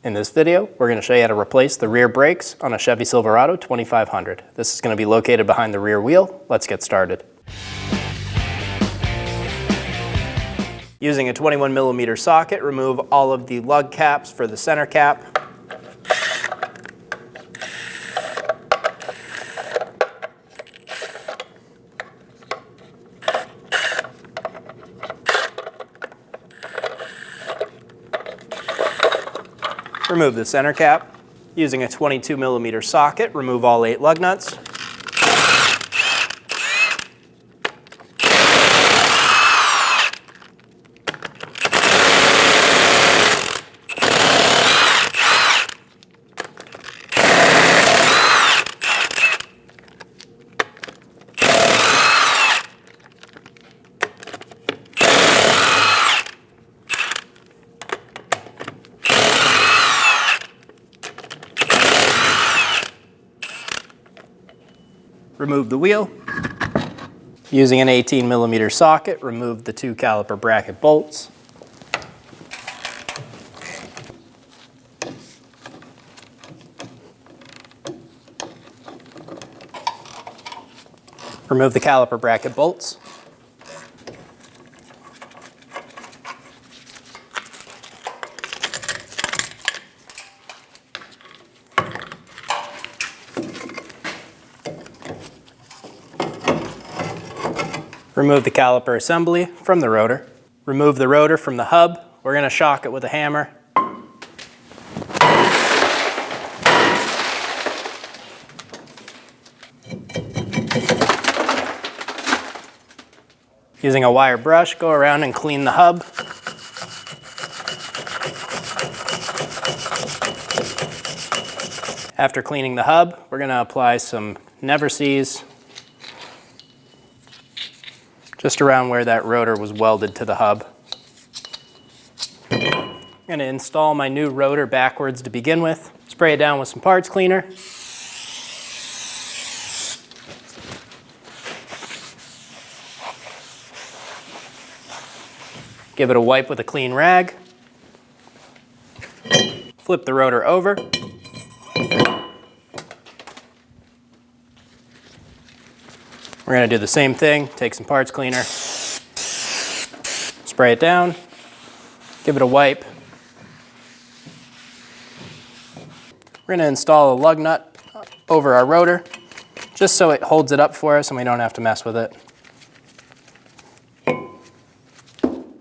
In this video, we're going to show you how to replace the rear brakes on a Chevy Silverado 2500. This is going to be located behind the rear wheel. Let's get started. Using a 21mm socket, remove all of the lug caps for the center cap. Remove the center cap. Using a 22mm socket, remove all 8 lug nuts. Remove the wheel. Using an 18mm socket, remove the 2 caliper bracket bolts. Remove the caliper bracket bolts. Remove the caliper assembly from the rotor. Remove the rotor from the hub. We're going to shock it with a hammer. Using a wire brush, go around and clean the hub. After cleaning the hub, we're going to apply some Never-Seez just around where that rotor was welded to the hub. I'm going to install my new rotor backwards to begin with. Spray it down with some parts cleaner. Give it a wipe with a clean rag. Flip the rotor over. We're going to do the same thing, take some parts cleaner, spray it down, give it a wipe. We're going to install a lug nut over our rotor, just so it holds it up for us and we don't have to mess with it.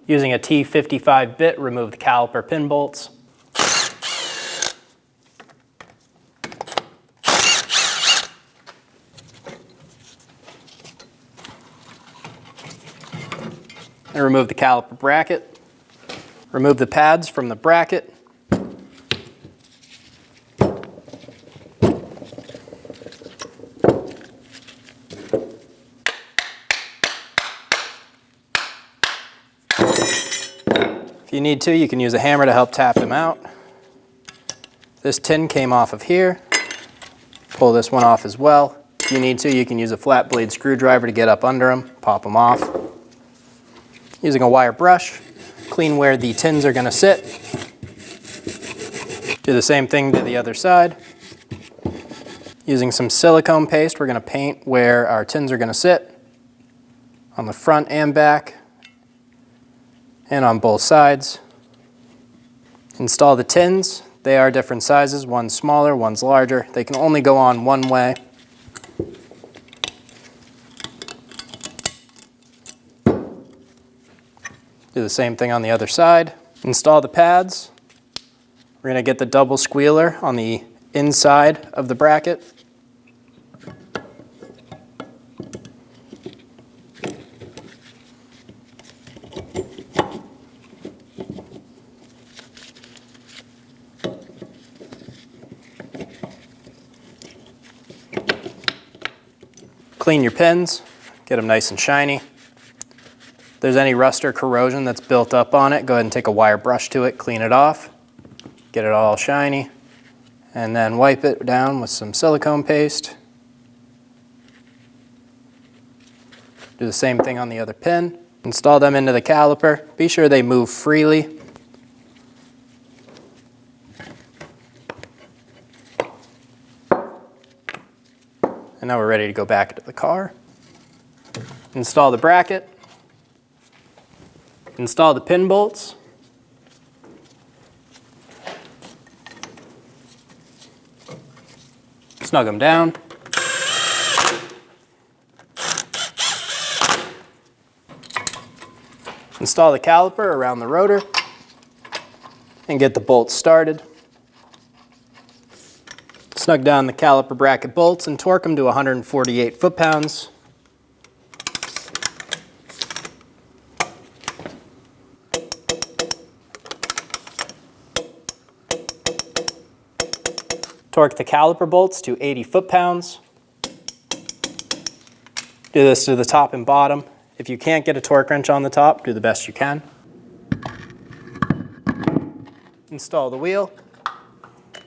Using a T55 bit, remove the caliper pin bolts. And remove the caliper bracket. Remove the pads from the bracket. If you need to, you can use a hammer to help tap them out. This tin came off of here. Pull this one off as well. If you need to, you can use a flat blade screwdriver to get up under them, pop them off. Using a wire brush, clean where the tins are going to sit. Do the same thing to the other side. Using some silicone paste, we're going to paint where our tins are going to sit on the front and back and on both sides. Install the tins. They are different sizes. One's smaller, one's larger. They can only go on one way. Do the same thing on the other side. Install the pads. We're going to get the double squealer on the inside of the bracket. Clean your pins, get them nice and shiny. If there's any rust or corrosion that's built up on it, go ahead and take a wire brush to it, clean it off, get it all shiny, and then wipe it down with some silicone paste. Do the same thing on the other pin. Install them into the caliper. Be sure they move freely. now we're ready to go back into the car. Install the bracket. Install the pin bolts. Snug them down. Install the caliper around the rotor and get the bolts started. Snug down the caliper bracket bolts and torque them to 148 foot-pounds. Torque the caliper bolts to 80 foot-pounds. Do this to the top and bottom. If you can't get a torque wrench on the top, do the best you can. Install the wheel.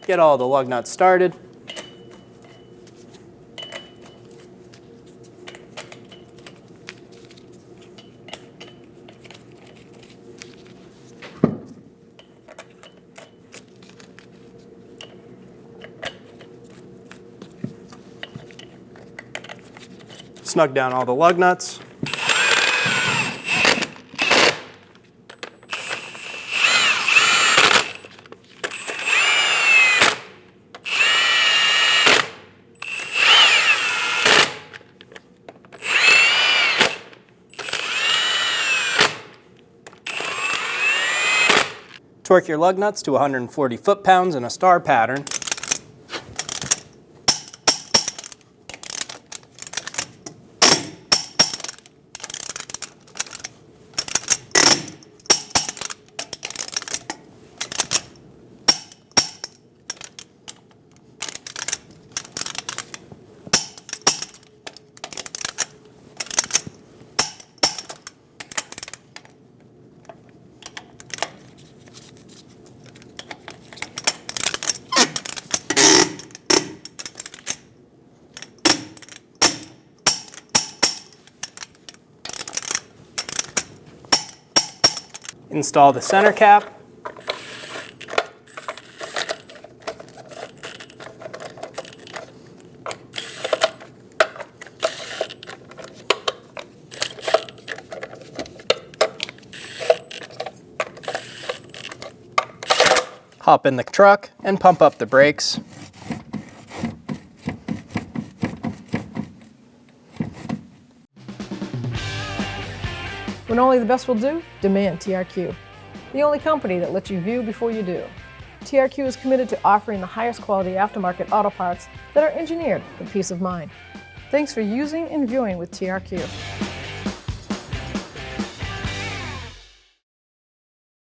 Get all the lug nuts started. Snug down all the lug nuts. Torque your lug nuts to 140 foot-pounds in a star pattern. Install the center cap. Hop in the truck and pump up the brakes. When only the best will do, demand TRQ. The only company that lets you view before you do. TRQ is committed to offering the highest quality aftermarket auto parts that are engineered for peace of mind. Thanks for using and viewing with TRQ.